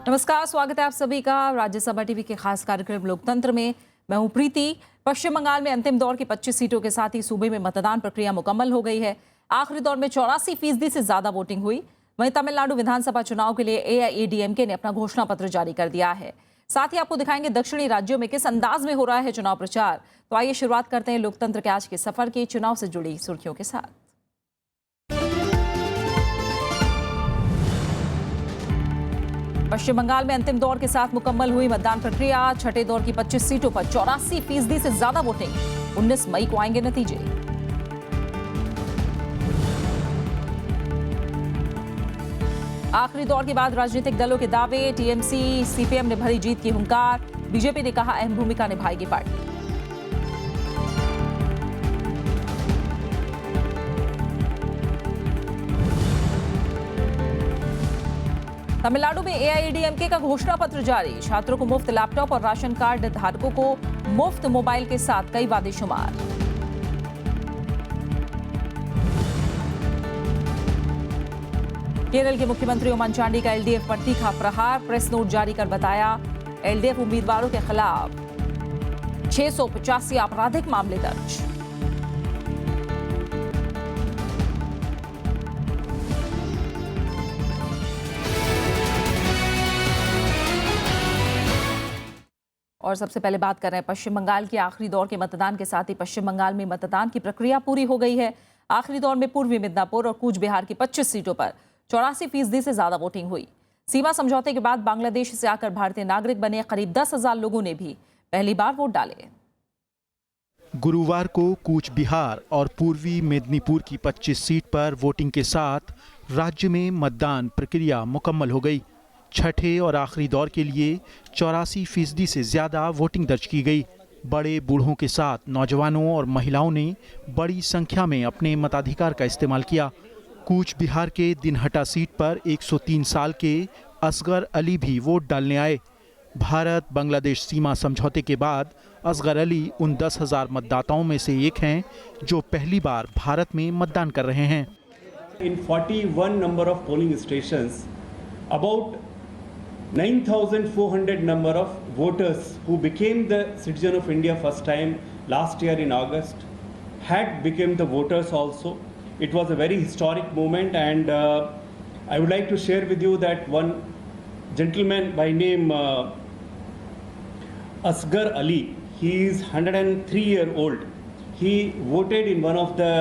नमस्कार, स्वागत है आप सभी का राज्यसभा टीवी के खास कार्यक्रम लोकतंत्र में। मैं हूं प्रीति। पश्चिम बंगाल में अंतिम दौर की 25 सीटों के साथ ही सूबे में मतदान प्रक्रिया मुकम्मल हो गई है। आखिरी दौर में 84% से ज्यादा वोटिंग हुई। वहीं तमिलनाडु विधानसभा चुनाव के लिए एआईएडीएमके ने अपना घोषणा पत्र जारी कर दिया है। साथ ही आपको दिखाएंगे दक्षिणी राज्यों में किस अंदाज में हो रहा है चुनाव प्रचार। तो आइए शुरुआत करते हैं लोकतंत्र के आज के सफर की चुनाव से जुड़ी सुर्खियों के साथ। पश्चिम बंगाल में अंतिम दौर के साथ मुकम्मल हुई मतदान प्रक्रिया। छठे दौर की 25 सीटों पर 84% से ज्यादा वोटिंग। 19 मई को आएंगे नतीजे। आखिरी दौर के बाद राजनीतिक दलों के दावे। टीएमसी सीपीएम ने भरी जीत की हुंकार। बीजेपी ने कहा अहम भूमिका निभाएगी पार्टी। तमिलनाडु में एआईएडीएमके का घोषणा पत्र जारी। छात्रों को मुफ्त लैपटॉप और राशन कार्ड धारकों को मुफ्त मोबाइल के साथ कई वादे शुमार। केरल के मुख्यमंत्री ओमन चांडी का एलडीएफ पर तीखा प्रहार। प्रेस नोट जारी कर बताया एलडीएफ उम्मीदवारों के खिलाफ 685 आपराधिक मामले दर्ज। और सबसे पहले बात कर रहे हैं पश्चिम बंगाल की। आखिरी दौर के मतदान के साथ ही पश्चिम बंगाल में मतदान की प्रक्रिया पूरी हो गई है। आखिरी दौर में पूर्वी मिदनापुर और कूच बिहार की 25 सीटों पर 84% से ज्यादा वोटिंग हुई। सीमा समझौते के बाद बांग्लादेश से आकर भारतीय नागरिक बने करीब 10,000 लोगों ने भी पहली बार वोट डाले। गुरुवार को कूच बिहार और पूर्वी मेदिनीपुर की 25 सीट पर वोटिंग के साथ राज्य में मतदान प्रक्रिया मुकम्मल हो गई। छठे और आखिरी दौर के लिए 84% से ज्यादा वोटिंग दर्ज की गई। बड़े बूढ़ों के साथ नौजवानों और महिलाओं ने बड़ी संख्या में अपने मताधिकार का इस्तेमाल किया। कूच बिहार के दिनहटा सीट पर 103 साल के असगर अली भी वोट डालने आए। भारत बांग्लादेश सीमा समझौते के बाद असगर अली उन 10,000 मतदाताओं में से एक हैं जो पहली बार भारत में मतदान कर रहे हैं। In 41 number of polling stations, about 9,400 number of voters who became the citizen of India first time last year in August had become the voters also. It was a very historic moment, and I would like to share with you that one gentleman by name Asghar Ali, he is 103-year-old. He voted in one of the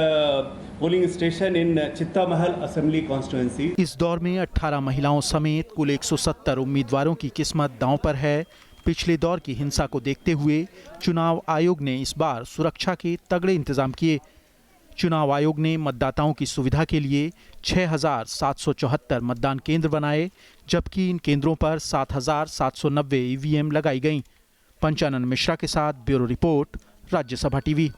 polling station इन चित्ता महल assembly constituency. इस दौर में 18 महिलाओं समेत कुल 170 उम्मीदवारों की किस्मत दांव पर है। पिछले दौर की हिंसा को देखते हुए चुनाव आयोग ने इस बार सुरक्षा के तगड़े इंतजाम किए। चुनाव आयोग ने मतदाताओं की सुविधा के लिए 6,774 मतदान केंद्र बनाए, जबकि इन केंद्रों पर 7,790 ईवीएम लगाई गईं। पंचानन मिश्रा के साथ ब्यूरो रिपोर्ट, राज्यसभा टीवी।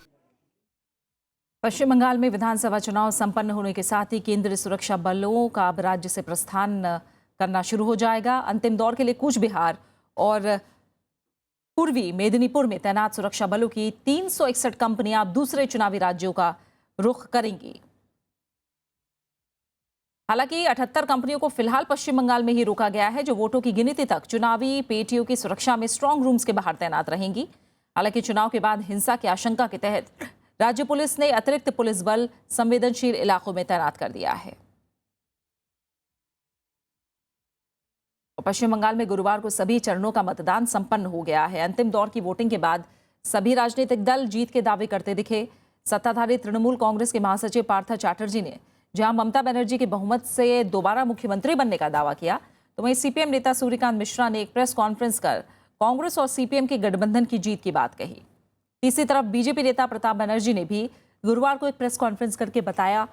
पश्चिम बंगाल में विधानसभा चुनाव संपन्न होने के साथ ही केंद्रीय सुरक्षा बलों का अब राज्य से प्रस्थान करना शुरू हो जाएगा। अंतिम दौर के लिए कूच बिहार और पूर्वी मेदिनीपुर में तैनात सुरक्षा बलों की 361 कंपनियां अब दूसरे चुनावी राज्यों का रुख करेंगी। हालांकि 78 कंपनियों को फिलहाल पश्चिम बंगाल में ही रोका गया है, जो वोटों की गिनती तक चुनावी पेटियों की सुरक्षा में स्ट्रांग रूम्स के बाहर तैनात रहेंगी। हालांकि चुनाव के बाद हिंसा की आशंका के तहत राज्य पुलिस ने अतिरिक्त पुलिस बल संवेदनशील इलाकों में तैनात कर दिया है। पश्चिम बंगाल में गुरुवार को सभी चरणों का मतदान संपन्न हो गया है। अंतिम दौर की वोटिंग के बाद सभी राजनीतिक दल जीत के दावे करते दिखे। सत्ताधारी तृणमूल कांग्रेस के महासचिव पार्थ चैटर्जी ने जहां ममता बनर्जी के बहुमत से दोबारा मुख्यमंत्री बनने का दावा किया, तो वहीं सीपीएम नेता सूर्यकांत मिश्रा ने एक प्रेस कॉन्फ्रेंस कर कांग्रेस और सीपीएम के गठबंधन की जीत की बात कही। तीसरी तरफ बीजेपी नेता प्रताप बनर्जी ने भी गुरुवार को एक प्रेस कॉन्फ्रेंस करके बताया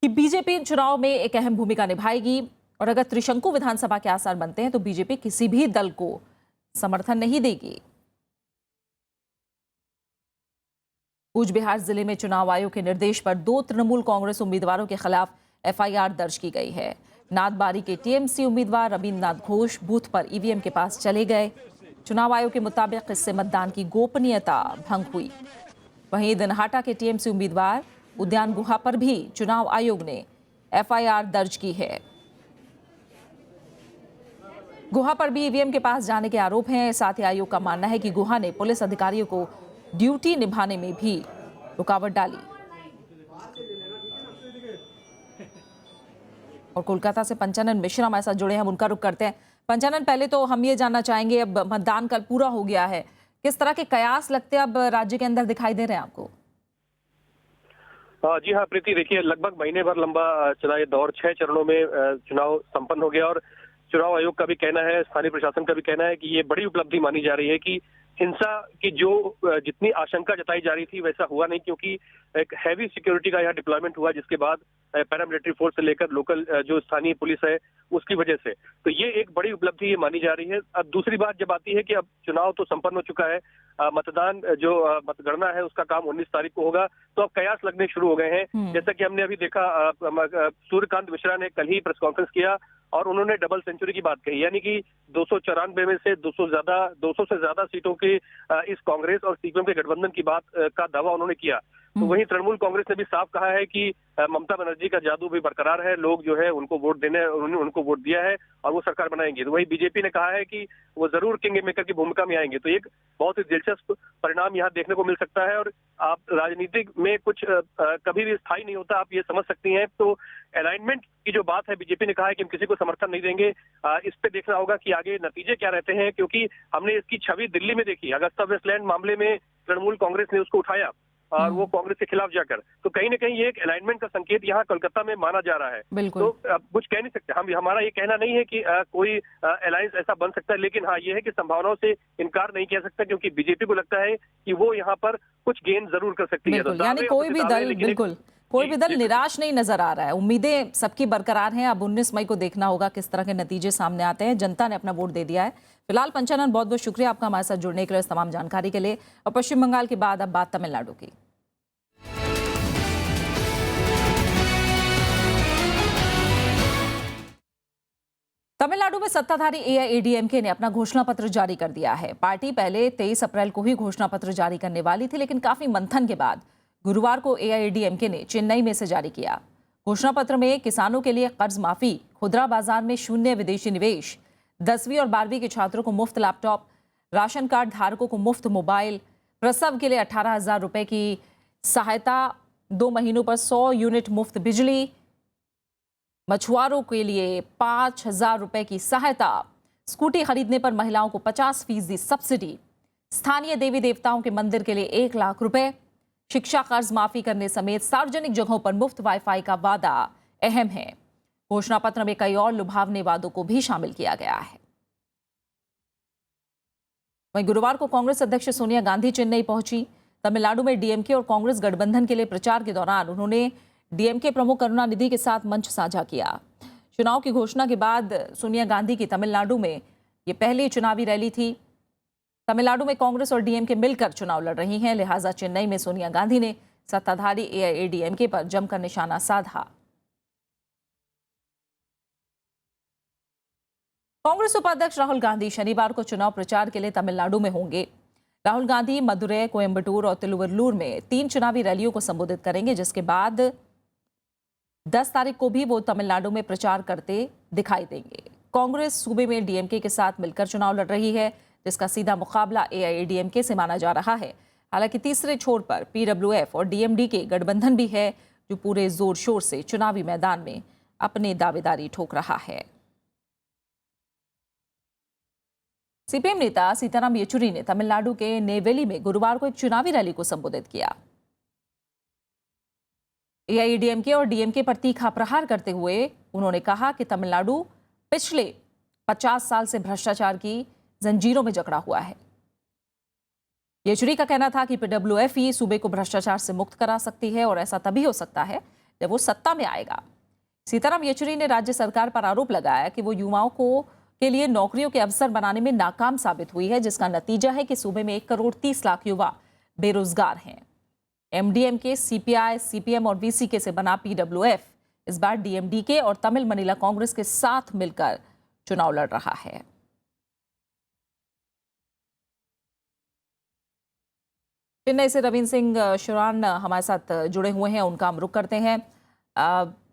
कि बीजेपी चुनाव में एक अहम भूमिका निभाएगी और अगर त्रिशंकु विधानसभा के आसार बनते हैं तो बीजेपी किसी भी दल को समर्थन नहीं देगी। कूच बिहार जिले में चुनाव आयोग के निर्देश पर 2 तृणमूल कांग्रेस उम्मीदवारों के खिलाफ एफआईआर दर्ज की गई है। नाथबारी के टीएमसी उम्मीदवार रविन्द्रनाथ घोष बूथ पर ईवीएम के पास चले गए। चुनाव आयोग के मुताबिक इससे मतदान की गोपनीयता भंग हुई। वहीं दिनहाटा के टीएमसी उम्मीदवार उद्यान गुहा पर भी चुनाव आयोग ने एफआईआर दर्ज की है। गुहा पर भी ईवीएम के पास जाने के आरोप हैं। साथ ही आयोग का मानना है कि गुहा ने पुलिस अधिकारियों को ड्यूटी निभाने में भी रुकावट डाली। और कोलकाता से पंचानन मिश्रा हमारे साथ जुड़े हैं, हम उनका रुख करते हैं। पंचानन, पहले तो हम ये जानना चाहेंगे, अब मतदान कल पूरा हो गया है, किस तरह के कयास लगते हैं अब राज्य के अंदर दिखाई दे रहे हैं आपको? जी हाँ प्रीति, देखिए लगभग महीने भर लंबा चला ये दौर, 6 चरणों में चुनाव संपन्न हो गया और चुनाव आयोग का भी कहना है, स्थानीय प्रशासन का भी कहना है कि ये बड़ी उपलब्धि मानी जा रही है कि हिंसा की जो जितनी आशंका जताई जा रही थी वैसा हुआ नहीं, क्योंकि एक हैवी सिक्योरिटी का यहाँ डिप्लॉयमेंट हुआ, जिसके बाद पैरामिलिट्री फोर्स से लेकर लोकल जो स्थानीय पुलिस है उसकी वजह से, तो ये एक बड़ी उपलब्धि ये मानी जा रही है। अब दूसरी बात जब आती है कि अब चुनाव तो संपन्न हो चुका है, मतदान जो मतगणना है उसका काम 19 तारीख को होगा, तो अब कयास लगने शुरू हो गए हैं। जैसा कि हमने अभी देखा, सूर्यकांत मिश्रा ने कल ही प्रेस कॉन्फ्रेंस किया और उन्होंने डबल सेंचुरी की बात कही, यानी कि 294 में से 200 से ज्यादा सीटों के इस कांग्रेस और सीपीएम के गठबंधन की बात का दावा उन्होंने किया। तो वहीं तृणमूल कांग्रेस ने भी साफ कहा है कि ममता बनर्जी का जादू भी बरकरार है, लोग जो है उनको वोट देने, उन्होंने उनको वोट दिया है और वो सरकार बनाएंगे। तो वहीं बीजेपी ने कहा है कि वो जरूर किंग मेकर की भूमिका में आएंगे। तो एक बहुत ही दिलचस्प परिणाम यहाँ देखने को मिल सकता है और आप राजनीतिक में कुछ कभी भी स्थायी नहीं होता, आप ये समझ सकती हैं। तो अलाइनमेंट की जो बात है, बीजेपी ने कहा है कि हम किसी को समर्थन नहीं देंगे, इस पे देखना होगा कि आगे नतीजे क्या रहते हैं, क्योंकि हमने इसकी छवि दिल्ली में देखी, अगस्ता वेस्टलैंड मामले में तृणमूल कांग्रेस ने उसको उठाया और वो कांग्रेस के खिलाफ जाकर, तो कहीं ना कहीं ये एक अलाइनमेंट का संकेत यहाँ कोलकाता में माना जा रहा है। तो कुछ कह नहीं सकते हम, हमारा ये कहना नहीं है कि कोई अलायंस ऐसा बन सकता है, लेकिन हाँ ये है कि संभावनाओं से इनकार नहीं किया सकता, क्योंकि बीजेपी को लगता है कि वो यहाँ पर कुछ गेन जरूर कर सकती है। यानी कोई भी दल, बिल्कुल कोई भी दल निराश नहीं नजर आ रहा है, उम्मीदें सबकी बरकरार हैं। अब 19 मई को देखना होगा किस तरह के नतीजे सामने आते हैं। जनता ने अपना वोट दे दिया है। फिलहाल पंचानन, बहुत बहुत शुक्रिया आपका हमारे साथ जुड़ने के लिए, इस तमाम जानकारी के लिए। और पश्चिम बंगाल के बाद अब बात तमिलनाडु की। तमिलनाडु में सत्ताधारी एआईएडीएमके ने अपना घोषणा पत्र जारी कर दिया है। पार्टी पहले 23 अप्रैल को ही घोषणा पत्र जारी करने वाली थी, लेकिन काफी मंथन के बाद गुरुवार को एआईएडीएमके ने चेन्नई में से जारी किया। घोषणा पत्र में किसानों के लिए कर्ज माफी, खुदरा बाजार में शून्य विदेशी निवेश, 10वीं और 12वीं के छात्रों को मुफ्त लैपटॉप, राशन कार्ड धारकों को मुफ्त मोबाइल, प्रसव के लिए 18,000 रुपए की सहायता, 2 महीनों पर 100 यूनिट मुफ्त बिजली, मछुआरों के लिए 5,000 रुपए की सहायता, स्कूटी खरीदने पर महिलाओं को 50% सब्सिडी, स्थानीय देवी देवताओं के मंदिर के लिए 1 लाख रुपए, शिक्षा कर्ज माफी करने समेत सार्वजनिक जगहों पर मुफ्त वाईफाई का वादा अहम है। घोषणा पत्र में कई और लुभावने वादों को भी शामिल किया गया है। वहीं गुरुवार को कांग्रेस अध्यक्ष सोनिया गांधी चेन्नई पहुंची। तमिलनाडु में डीएमके और कांग्रेस गठबंधन के लिए प्रचार के दौरान उन्होंने डीएमके प्रमुख करुणानिधि के साथ मंच साझा किया। चुनाव की घोषणा के बाद सोनिया गांधी की तमिलनाडु में ये पहली चुनावी रैली थी। तमिलनाडु में कांग्रेस और डीएमके मिलकर चुनाव लड़ रही हैं, लिहाजा चेन्नई में सोनिया गांधी ने सत्ताधारी एआईएडीएमके पर जमकर निशाना साधा। कांग्रेस उपाध्यक्ष राहुल गांधी शनिवार को चुनाव प्रचार के लिए तमिलनाडु में होंगे। राहुल गांधी मदुरै, कोयम्बटूर और तिरुवल्लुर में 3 चुनावी रैलियों को संबोधित करेंगे, जिसके बाद 10 तारीख को भी वो तमिलनाडु में प्रचार करते दिखाई देंगे। कांग्रेस सूबे में डीएमके के साथ मिलकर चुनाव लड़ रही है, जिसका सीधा मुकाबला एआईएडीएमके से माना जा रहा है। हालांकि तीसरे छोर पर पीडब्ल्यूएफ और डीएमडी के गठबंधन भी है, जो पूरे जोर शोर से चुनावी मैदान में अपनी दावेदारी ठोक रहा है। सीपीएम नेता सीताराम येचुरी ने तमिलनाडु के नेवेली में गुरुवार को एक चुनावी रैली को संबोधित किया। एआईएडीएमके और डीएमके पर तीखा प्रहार करते हुए उन्होंने कहा कि तमिलनाडु पिछले 50 साल से भ्रष्टाचार की जंजीरों में जकड़ा हुआ है। येचुरी का कहना था कि पीडब्ल्यूएफ ही सूबे को भ्रष्टाचार से मुक्त करा सकती है और ऐसा तभी हो सकता है जब वो सत्ता में आएगा। सीताराम येचुरी ने राज्य सरकार पर आरोप लगाया कि वो युवाओं के लिए नौकरियों के अवसर बनाने में नाकाम साबित हुई है, जिसका नतीजा है कि सूबे में 1 करोड़ 30 लाख युवा बेरोजगार हैं। एमडीएमके, सीपीआई, सीपीएम और वीसीके से बना पीडब्ल्यूएफ इस बार डीएमडीके और तमिल मनीला कांग्रेस के साथ मिलकर चुनाव लड़ रहा है। चेन्नई से रविंद्र सिंह शुरान हमारे साथ जुड़े हुए हैं, उनका हम रुख करते हैं।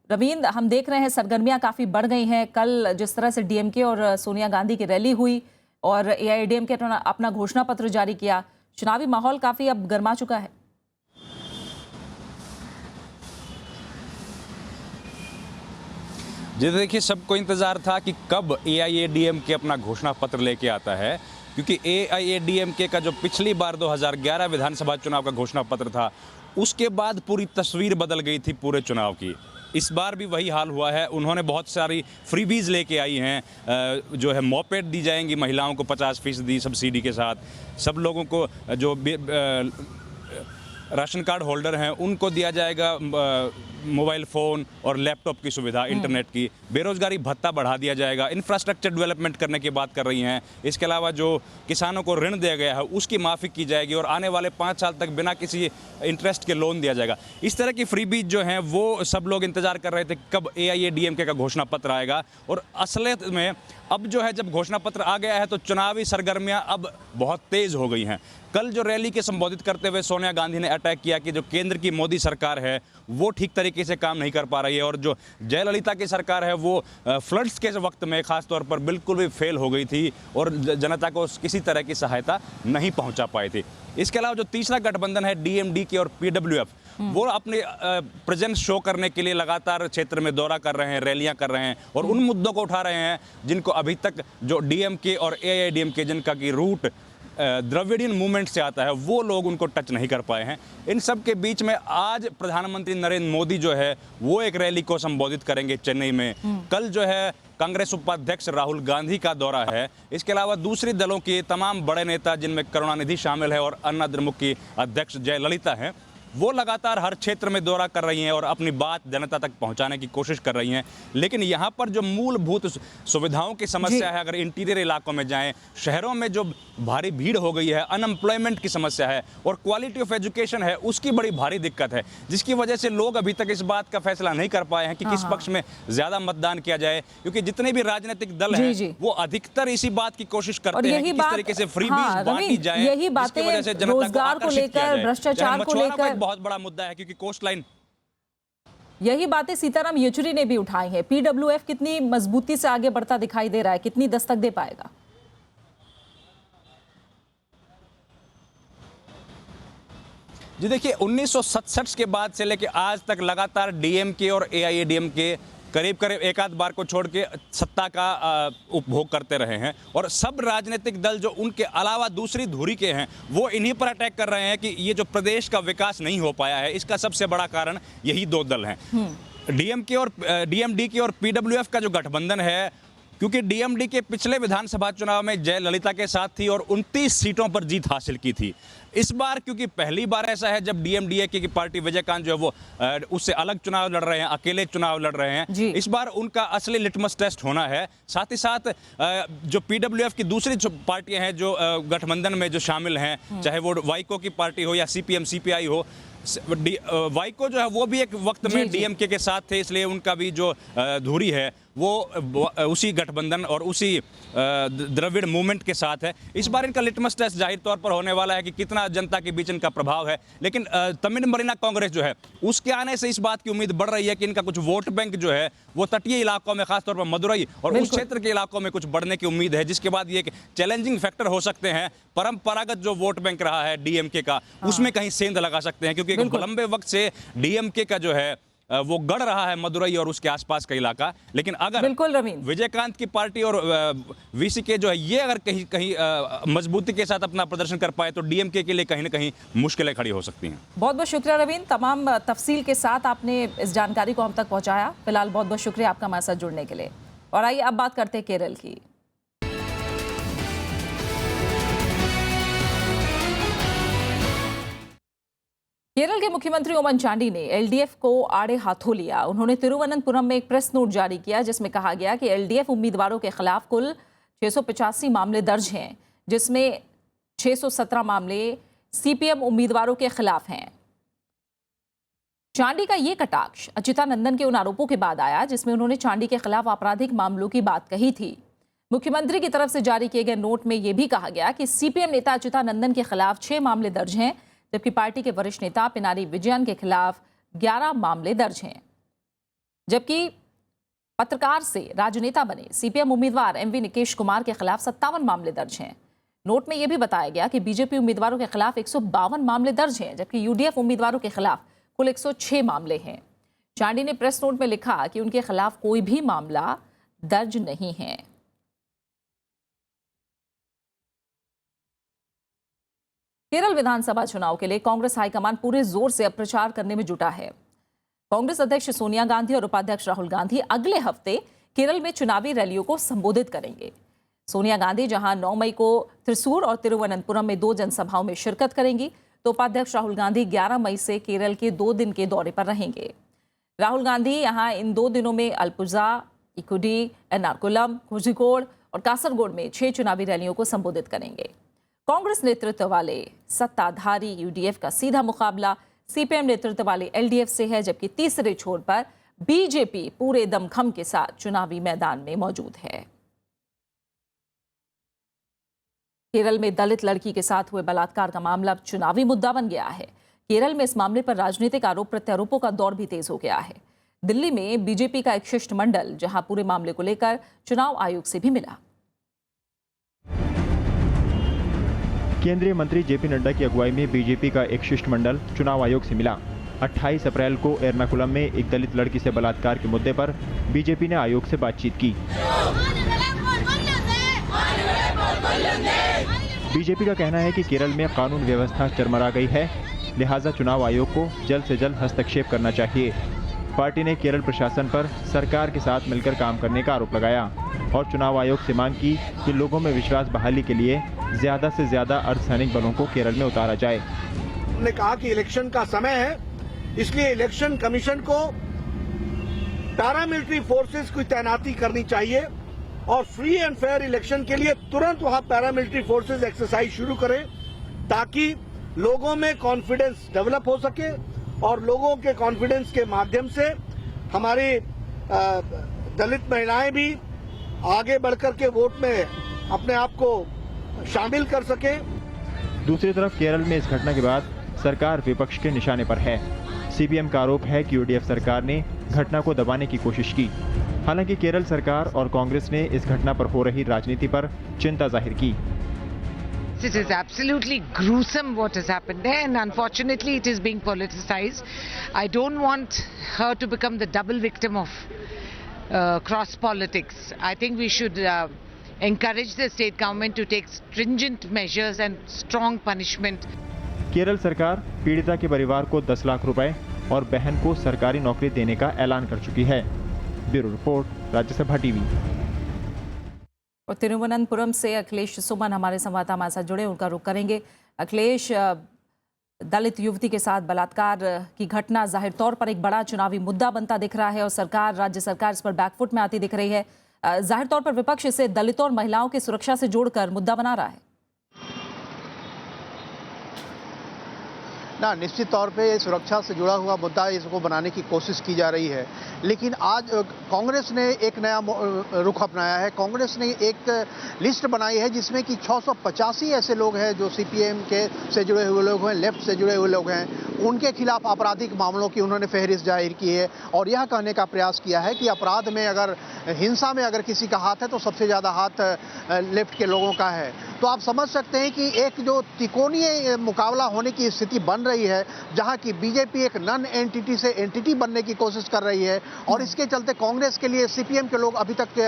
रवींद्र, हम देख रहे हैं सरगर्मियां काफी बढ़ गई हैं। कल जिस तरह से डीएमके और सोनिया गांधी की रैली हुई और एआईएडीएमके ने अपना घोषणा पत्र जारी किया, चुनावी माहौल काफी अब गर्मा चुका है। जी देखिए, सबको इंतजार था कि कब एआईएडीएमके अपना घोषणा पत्र लेके आता है, क्योंकि एआईएडीएमके का जो पिछली बार 2011 विधानसभा चुनाव का घोषणा पत्र था, उसके बाद पूरी तस्वीर बदल गई थी पूरे चुनाव की। इस बार भी वही हाल हुआ है। उन्होंने बहुत सारी फ्रीबीज लेके आई हैं, जो है मॉपेड दी जाएंगी महिलाओं को 50% सब्सिडी के साथ, सब लोगों को जो राशन कार्ड होल्डर हैं उनको दिया जाएगा मोबाइल फ़ोन और लैपटॉप की सुविधा, इंटरनेट की, बेरोजगारी भत्ता बढ़ा दिया जाएगा, इंफ्रास्ट्रक्चर डेवलपमेंट करने की बात कर रही हैं। इसके अलावा जो किसानों को ऋण दिया गया है उसकी माफ़ी की जाएगी और आने वाले 5 साल तक बिना किसी इंटरेस्ट के लोन दिया जाएगा। इस तरह की फ्रीबीज जो हैं वो सब लोग इंतजार कर रहे थे कब एआईएडीएमके का घोषणा पत्र आएगा। और असलियत में अब जो है, जब घोषणा पत्र आ गया है तो चुनावी सरगर्मियां अब बहुत तेज़ हो गई हैं। कल जो रैली के संबोधित करते हुए सोनिया गांधी ने अटैक किया कि जो केंद्र की मोदी सरकार है वो ठीक तरीके से काम नहीं कर पा रही है, और जो जयललिता की सरकार है वो फ्लड्स के वक्त में खास तौर पर बिल्कुल भी फेल हो गई थी और जनता को किसी तरह की सहायता नहीं पहुंचा पाई थी। इसके अलावा जो तीसरा गठबंधन है डीएमडीके और पीडब्ल्यूएफ, वो अपने प्रेजेंस शो करने के लिए लगातार क्षेत्र में दौरा कर रहे हैं, रैलियां कर रहे हैं और उन मुद्दों को उठा रहे हैं जिनको अभी तक जो डीएमके और एआईएडीएमके, जिनका की रूट द्रविडियन मूवमेंट से आता है, वो लोग उनको टच नहीं कर पाए हैं। इन सब के बीच में आज प्रधानमंत्री नरेंद्र मोदी जो है वो एक रैली को संबोधित करेंगे चेन्नई में। कल जो है कांग्रेस उपाध्यक्ष राहुल गांधी का दौरा है। इसके अलावा दूसरी दलों के तमाम बड़े नेता, जिनमें करुणानिधि शामिल है और अन्ना द्रमुक की अध्यक्ष जयललिता हैं, वो लगातार हर क्षेत्र में दौरा कर रही हैं और अपनी बात जनता तक पहुंचाने की कोशिश कर रही हैं। लेकिन यहाँ पर जो मूलभूत सुविधाओं की समस्या है, अगर इंटीरियर इलाकों में जाएं, शहरों में जो भारी भीड़ हो गई है, अनएम्प्लॉयमेंट की समस्या है और क्वालिटी ऑफ एजुकेशन है, उसकी बड़ी भारी दिक्कत है, जिसकी वजह से लोग अभी तक इस बात का फैसला नहीं कर पाए हैं कि किस पक्ष में ज्यादा मतदान किया जाए। क्योंकि जितने भी राजनीतिक दल हैं वो अधिकतर इसी बात की कोशिश करते हैं कि किस तरीके से फ्रीबीज बांटी जाए, यही बातें रोजगार को लेकर, भ्रष्टाचार को लेकर बहुत बड़ा मुद्दा है, क्योंकि कोस्ट लाइन, यही बातें सीताराम येचुरी ने भी उठाई हैं। पीडब्ल्यूएफ कितनी मजबूती से आगे बढ़ता दिखाई दे रहा है, कितनी दस्तक दे पाएगा? जी देखिए, 1967 के बाद से लेकर आज तक लगातार डीएमके और एआईएडीएमके करीब करीब एक आध बार को छोड़ के सत्ता का उपभोग करते रहे हैं और सब राजनीतिक दल जो उनके अलावा दूसरी धुरी के हैं वो इन्हीं पर अटैक कर रहे हैं कि ये जो प्रदेश का विकास नहीं हो पाया है, इसका सबसे बड़ा कारण यही दो दल हैं। डीएमडीके और पीडब्ल्यूएफ का जो गठबंधन है, क्योंकि डीएमडी के पिछले विधानसभा चुनाव में जयललिता के साथ थी और 29 सीटों पर जीत हासिल की थी। इस बार क्योंकि पहली बार ऐसा है जब डीएमडीके की पार्टी विजयकांत जो है वो उससे अलग चुनाव लड़ रहे हैं, अकेले चुनाव लड़ रहे हैं। इस बार उनका असली लिटमस टेस्ट होना है। साथ ही साथ जो पीडब्ल्यूएफ की दूसरी पार्टियां हैं जो गठबंधन में जो शामिल हैं, चाहे वो वाइको की पार्टी हो या सीपीएम सीपीआई हो, वाइको जो है वो भी एक वक्त में डीएमके के साथ थे, इसलिए उनका भी जो धुरी है वो उसी गठबंधन और उसी द्रविड़ मूवमेंट के साथ है। इस बार इनका लिटमस टेस्ट जाहिर तौर पर होने वाला है कि कितना जनता के बीच इनका प्रभाव है। लेकिन तमिल मरीना कांग्रेस जो है उसके आने से इस बात की उम्मीद बढ़ रही है कि इनका कुछ वोट बैंक जो है वो तटीय इलाकों में, खासतौर पर मदुरई और उस क्षेत्र के इलाकों में कुछ बढ़ने की उम्मीद है, जिसके बाद ये एक चैलेंजिंग फैक्टर हो सकते हैं। परंपरागत जो वोट बैंक रहा है डीएमके का, उसमें कहीं सेंध लगा सकते हैं, क्योंकि एक लंबे वक्त से डीएमके का जो है वो गढ़ रहा है मदुरई और उसके आसपास का इलाका। लेकिन अगर विजयकांत की पार्टी और वीसीके जो है ये अगर कहीं कहीं मजबूती के साथ अपना प्रदर्शन कर पाए तो डीएमके के लिए कहीं ना कहीं मुश्किलें खड़ी हो सकती हैं। बहुत बहुत शुक्रिया रवींद्र, तमाम तफसील के साथ आपने इस जानकारी को हम तक पहुंचाया। फिलहाल बहुत बहुत शुक्रिया आपका हमारे साथ जुड़ने के लिए। और आइए अब बात करते हैं केरल की। केरल के मुख्यमंत्री ओमन चांडी ने एलडीएफ को आड़े हाथों लिया। उन्होंने तिरुवनंतपुरम में एक प्रेस नोट जारी किया जिसमें कहा गया कि एलडीएफ उम्मीदवारों के खिलाफ कुल 685 मामले दर्ज हैं, जिसमें 617 मामले सीपीएम उम्मीदवारों के खिलाफ हैं। चांडी का ये कटाक्ष अच्युतानंदन के उन आरोपों के बाद आया जिसमें उन्होंने चांडी के खिलाफ आपराधिक मामलों की बात कही थी। मुख्यमंत्री की तरफ से जारी किए गए नोट में यह भी कहा गया कि सीपीएम नेता अच्युतानंदन के खिलाफ 6 मामले दर्ज हैं, जबकि पार्टी के वरिष्ठ नेता पिनारी विजयन के खिलाफ 11 मामले दर्ज हैं। जबकि पत्रकार से राजनेता बने सीपीएम उम्मीदवार एमवी निकेश कुमार के खिलाफ 57 मामले दर्ज हैं। नोट में यह भी बताया गया कि बीजेपी उम्मीदवारों के खिलाफ 152 मामले दर्ज हैं, जबकि यूडीएफ उम्मीदवारों के खिलाफ कुल 106 मामले हैं। चांडी ने प्रेस नोट में लिखा कि उनके खिलाफ कोई भी मामला दर्ज नहीं है। केरल विधानसभा चुनाव के लिए कांग्रेस हाईकमान पूरे जोर से अब प्रचार करने में जुटा है। कांग्रेस अध्यक्ष सोनिया गांधी और उपाध्यक्ष राहुल गांधी अगले हफ्ते केरल में चुनावी रैलियों को संबोधित करेंगे। सोनिया गांधी जहां 9 मई को त्रिसूर और तिरुवनंतपुरम में 2 जनसभाओं में शिरकत करेंगी, तो उपाध्यक्ष राहुल गांधी 11 मई से केरल के 2 दिन के दौरे पर रहेंगे। राहुल गांधी यहां इन 2 दिनों में अल्पुजा, इकुडी, एर्नाकुलम, कोझिकोड और कासरगोड में 6 चुनावी रैलियों को संबोधित करेंगे। कांग्रेस नेतृत्व वाले सत्ताधारी यूडीएफ का सीधा मुकाबला सीपीएम नेतृत्व वाले एलडीएफ से है, जबकि तीसरे छोर पर बीजेपी पूरे दमखम के साथ चुनावी मैदान में मौजूद है। केरल में दलित लड़की के साथ हुए बलात्कार का मामला अब चुनावी मुद्दा बन गया है। केरल में इस मामले पर राजनीतिक आरोप प्रत्यारोपों का दौर भी तेज हो गया है। दिल्ली में बीजेपी का एक शिष्टमंडल जहां पूरे मामले को लेकर चुनाव आयोग से भी मिला। केंद्रीय मंत्री जेपी नड्डा की अगुवाई में बीजेपी का एक शिष्टमंडल चुनाव आयोग से मिला। 28 अप्रैल को एर्नाकुलम में एक दलित लड़की से बलात्कार के मुद्दे पर बीजेपी ने आयोग से बातचीत की। बीजेपी का कहना है कि केरल में कानून व्यवस्था चरमरा गई है, लिहाजा चुनाव आयोग को जल्द से जल्द हस्तक्षेप करना चाहिए। पार्टी ने केरल प्रशासन पर सरकार के साथ मिलकर काम करने का आरोप लगाया और चुनाव आयोग से मांग की कि लोगों में विश्वास बहाली के लिए ज्यादा से ज्यादा अर्धसैनिक बलों को केरल में उतारा जाए। हमने कहा कि इलेक्शन का समय है, इसलिए इलेक्शन कमीशन को पैरामिलिट्री फोर्सेस की तैनाती करनी चाहिए और फ्री एंड फेयर इलेक्शन के लिए तुरंत वहां पैरामिलिट्री फोर्सेस एक्सरसाइज शुरू करें, ताकि लोगों में कॉन्फिडेंस डेवलप हो सके और लोगों के कॉन्फिडेंस के माध्यम से हमारी दलित महिलाएं भी आगे बढ़कर के वोट में अपने आप को शामिल कर सके। दूसरी तरफ केरल में इस घटना के बाद सरकार विपक्ष के निशाने पर है। सीपीएम का आरोप है कि यूडीएफ सरकार ने घटना को दबाने की कोशिश की। हालांकि केरल सरकार और कांग्रेस ने इस घटना पर हो रही राजनीति पर चिंता जाहिर की। It is absolutely gruesome what has happened there, and unfortunately it is being politicized. I don't want her to become the double victim of cross politics. I think we should encourage the state government to take stringent measures and strong punishment. Kerala सरकार पीड़िता के परिवार को 10 लाख रुपए और बहन को सरकारी नौकरी देने का ऐलान कर चुकी है। Bureau report, Rajya Sabha TV. और तिरुवनंतपुरम से अखिलेश सुमन हमारे संवाददाता हमारे साथ जुड़े, उनका रुख करेंगे। अखिलेश, दलित युवती के साथ बलात्कार की घटना जाहिर तौर पर एक बड़ा चुनावी मुद्दा बनता दिख रहा है और सरकार, राज्य सरकार इस पर बैकफुट में आती दिख रही है। जाहिर तौर पर विपक्ष इसे दलितों और महिलाओं की सुरक्षा से जोड़कर मुद्दा बना रहा है। ना, निश्चित तौर पे सुरक्षा से जुड़ा हुआ मुद्दा इसको बनाने की कोशिश की जा रही है, लेकिन आज कांग्रेस ने एक नया रुख अपनाया है। कांग्रेस ने एक लिस्ट बनाई है जिसमें कि 685 ऐसे लोग हैं जो सीपीएम के से जुड़े हुए लोग हैं, लेफ्ट से जुड़े हुए लोग हैं, उनके खिलाफ आपराधिक मामलों की उन्होंने फहरिस्त जाहिर की है और यह कहने का प्रयास किया है कि अपराध में अगर हिंसा में अगर किसी का हाथ है तो सबसे ज़्यादा हाथ लेफ्ट के लोगों का है। तो आप समझ सकते हैं कि एक जो त्रिकोणीय मुकाबला होने की स्थिति बन रही है, जहां की बीजेपी एक नॉन एंटिटी से एंटिटी बनने की कोशिश कर रही है और इसके चलते कांग्रेस के लिए सीपीएम के लोग अभी तक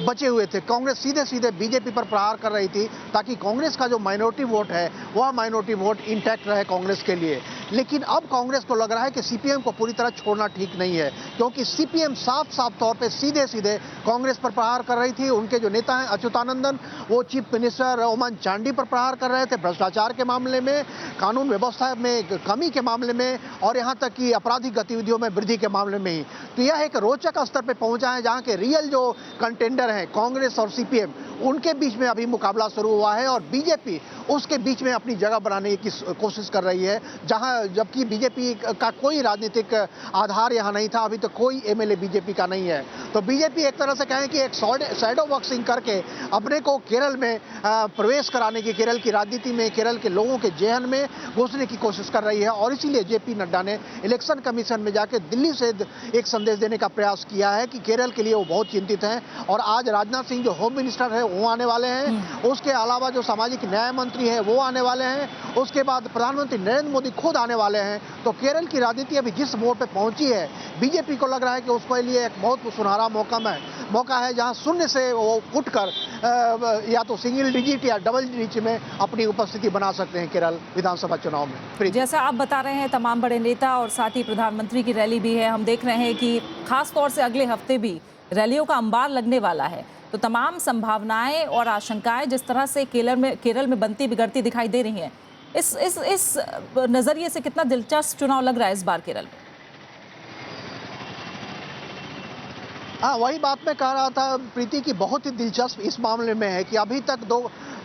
बचे हुए थे। कांग्रेस सीधे सीधे बीजेपी पर प्रहार कर रही थी ताकि कांग्रेस का जो माइनॉरिटी वोट है वह माइनॉरिटी वोट इंटैक्ट रहे कांग्रेस के लिए। लेकिन अब कांग्रेस को लग रहा है कि सीपीएम को पूरी तरह छोड़ना ठीक नहीं है, क्योंकि सीपीएम साफ साफ तौर पर सीधे सीधे कांग्रेस पर प्रहार कर रही थी। उनके जो नेता हैं अच्युतानंदन, वो चीफ मिनिस्टर ओमन चांडी पर प्रहार कर रहे थे, भ्रष्टाचार के मामले में, कानून व्यवस्था में कमी के मामले में और यहां तक कि आपराधिक गतिविधियों में वृद्धि के मामले में ही। तो यह एक रोचक स्तर पर पहुंचा है जहां के रियल जो कंटेंडर हैं कांग्रेस और सीपीएम, उनके बीच में अभी मुकाबला शुरू हुआ है और बीजेपी उसके बीच में अपनी जगह बनाने की कोशिश कर रही है। जहां जबकि बीजेपी का कोई राजनीतिक आधार यहाँ नहीं था, अभी तक कोई एमएलए बीजेपी का नहीं है। तो बीजेपी एक तरह से कहें कि एक शैडो बॉक्सिंग करके अपने को केरल में प्रवेश कराने की, केरल की राजनीति में, केरल के लोगों के जेहन में घुसने की कोशिश कर रही है। और इसीलिए जेपी नड्डा ने इलेक्शन कमीशन में जाकर दिल्ली से एक संदेश देने का प्रयास किया है कि केरल के लिए वो बहुत चिंतित हैं। और आज राजनाथ सिंह जो होम मिनिस्टर है वो आने वाले हैं, उसके अलावा जो सामाजिक न्याय मंत्री है वो आने वाले हैं, उसके बाद प्रधानमंत्री नरेंद्र मोदी खुद आने वाले हैं। तो केरल की राजनीति अभी जिस मोड़ पे पहुंची है, बीजेपी को लग रहा है कि उसके लिए एक बहुत सुनहरा मौका है जहां शून्य से वो उठकर या तो सिंगल डिजिट या डबल डिजिट में अपनी उपस्थिति बना सकते हैं केरल विधानसभा चुनाव में। जैसा आप बता रहे हैं, तमाम बड़े नेता और साथ ही प्रधानमंत्री की रैली भी है। हम देख रहे हैं कि खास तौर से अगले हफ्ते भी रैलियों का अंबार लगने वाला है। तो तमाम संभावनाएं और आशंकाएं जिस तरह से केरल में बनती बिगड़ती दिखाई दे रही हैं, इस नजरिए से कितना दिलचस्प चुनाव लग रहा है इस बार केरल में? हाँ, वही बात मैं कह रहा था प्रीति की, बहुत ही दिलचस्प इस मामले में है कि अभी तक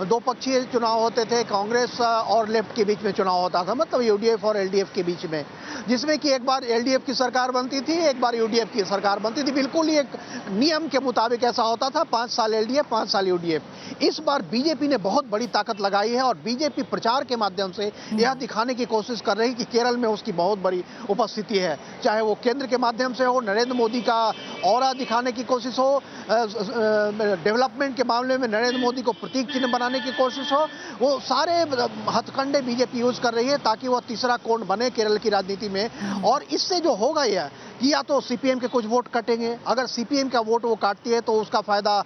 दो पक्षीय चुनाव होते थे, कांग्रेस और लेफ्ट के बीच में चुनाव होता था, मतलब यूडीएफ और एलडीएफ के बीच में, जिसमें कि एक बार एलडीएफ की सरकार बनती थी, एक बार यूडीएफ की सरकार बनती थी। बिल्कुल ही एक नियम के मुताबिक ऐसा होता था, 5 साल एलडीएफ 5 साल यूडीएफ। इस बार बीजेपी ने बहुत बड़ी ताकत लगाई है और बीजेपी प्रचार के माध्यम से यह दिखाने की कोशिश कर रही है कि केरल में उसकी बहुत बड़ी उपस्थिति है, चाहे वो केंद्र के माध्यम से हो, नरेंद्र मोदी का ऑरा दिखाने की कोशिश हो, डेवलपमेंट के मामले में नरेंद्र मोदी को प्रतीक चिन्ह बनाने की कोशिश हो, वो सारे हथकंडे बीजेपी यूज कर रही है ताकि वह तीसरा कोण बने केरल की राजनीति में। और इससे जो होगा यह कि या तो सीपीएम के कुछ वोट कटेंगे, अगर सीपीएम का वोट वो काटती है तो उसका फायदा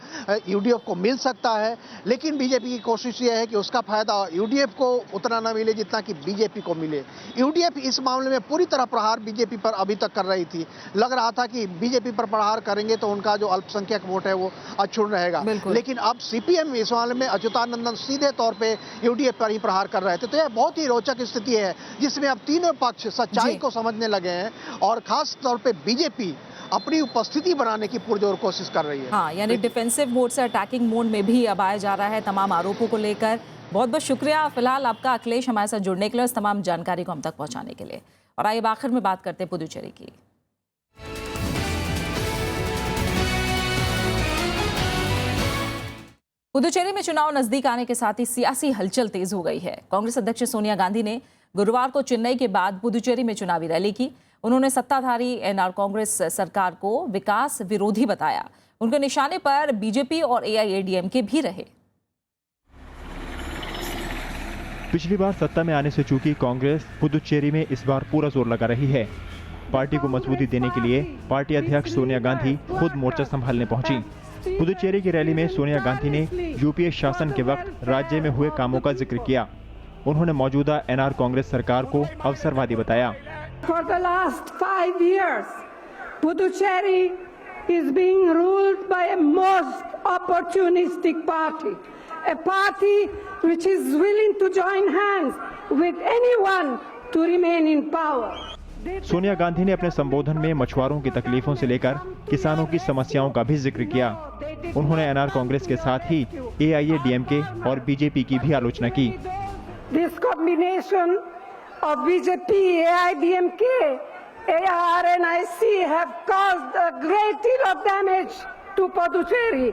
यूडीएफ को मिल सकता है, लेकिन बीजेपी की कोशिश ये है कि उसका फायदा यूडीएफ को उतना ना मिले जितना कि बीजेपी को मिले। यूडीएफ इस मामले में पूरी तरह प्रहार बीजेपी पर अभी तक कर रही थी, लग रहा था कि बीजेपी पर प्रहार करेंगे तो उनका जो अल्पसंख्यक वोट है वो अक्षुण्ण रहेगा, लेकिन अब सीपीएम इस मामले में अच्युतानंदन सीधे तौर पे यूडीएफ पर ही प्रहार कर रहे थे। तो यह बहुत ही रोचक स्थिति है जिसमें अब तीनों पक्ष सच्चाई को समझने लगे हैं और खास तौर पे बीजेपी अपनी उपस्थिति बनाने की पुरजोर कोशिश कर रही है। हाँ, यानी डिफेंसिव मोड से अटैकिंग मोड में भी अब आया जा रहा है तमाम आरोपों को लेकर। बहुत बहुत शुक्रिया फिलहाल आपका अखिलेश, हमारे साथ जुड़ने के लिए, इस तमाम जानकारी को हम तक पहुंचाने के लिए। और आइए आखिर में बात करते हैं पुदुचेरी की। पुदुचेरी में चुनाव नजदीक आने के साथ ही सियासी हलचल तेज हो गई है। कांग्रेस अध्यक्ष सोनिया गांधी ने गुरुवार को चेन्नई के बाद पुदुचेरी में चुनावी रैली की। उन्होंने सत्ताधारी एनआर कांग्रेस सरकार को विकास विरोधी बताया। उनके निशाने पर बीजेपी और एआईएडीएमके भी रहे। पिछली बार सत्ता में आने से चूकी कांग्रेस पुदुचेरी में इस बार पूरा जोर लगा रही है। पार्टी को मजबूती देने के लिए पार्टी अध्यक्ष सोनिया गांधी खुद मोर्चा संभालने पहुंची। पुदुचेरी की रैली में सोनिया गांधी ने यूपीए शासन के वक्त राज्य में हुए कामों का जिक्र किया। उन्होंने मौजूदा एनआर कांग्रेस सरकार को अवसरवादी बताया। For the last 5 years, Puducherry is being ruled by a most opportunistic party, a party which is willing to join hands with anyone to remain in power. Sonia Gandhi ने अपने संबोधन में मछुआरों की तकलीफों से लेकर किसानों की समस्याओं का भी जिक्र किया। उन्होंने एनआर कांग्रेस के साथ ही एआईएडीएमके और बीजेपी की भी आलोचना की। This combination of BJP, AIDMK, ARNIC have caused a great deal of damage to Puducherry.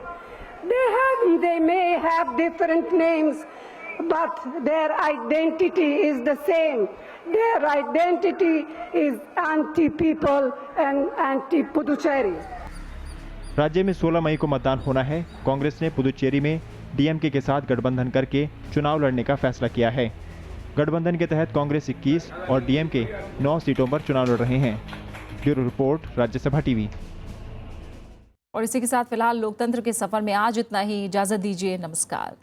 They may have different names, but their identity is the same. Their identity is anti-people and anti-Puducherry. राज्य में 16 मई को मतदान होना है। कांग्रेस ने पुदुचेरी में DMK के साथ गठबंधन करके चुनाव लड़ने का फैसला किया है। गठबंधन के तहत कांग्रेस 21 और डीएमके 9 सीटों पर चुनाव लड़ रहे हैं। Bureau report, Rajya Sabha TV. और इसी के साथ फिलहाल लोकतंत्र के सफर में आज इतना ही। इजाजत दीजिए, नमस्कार।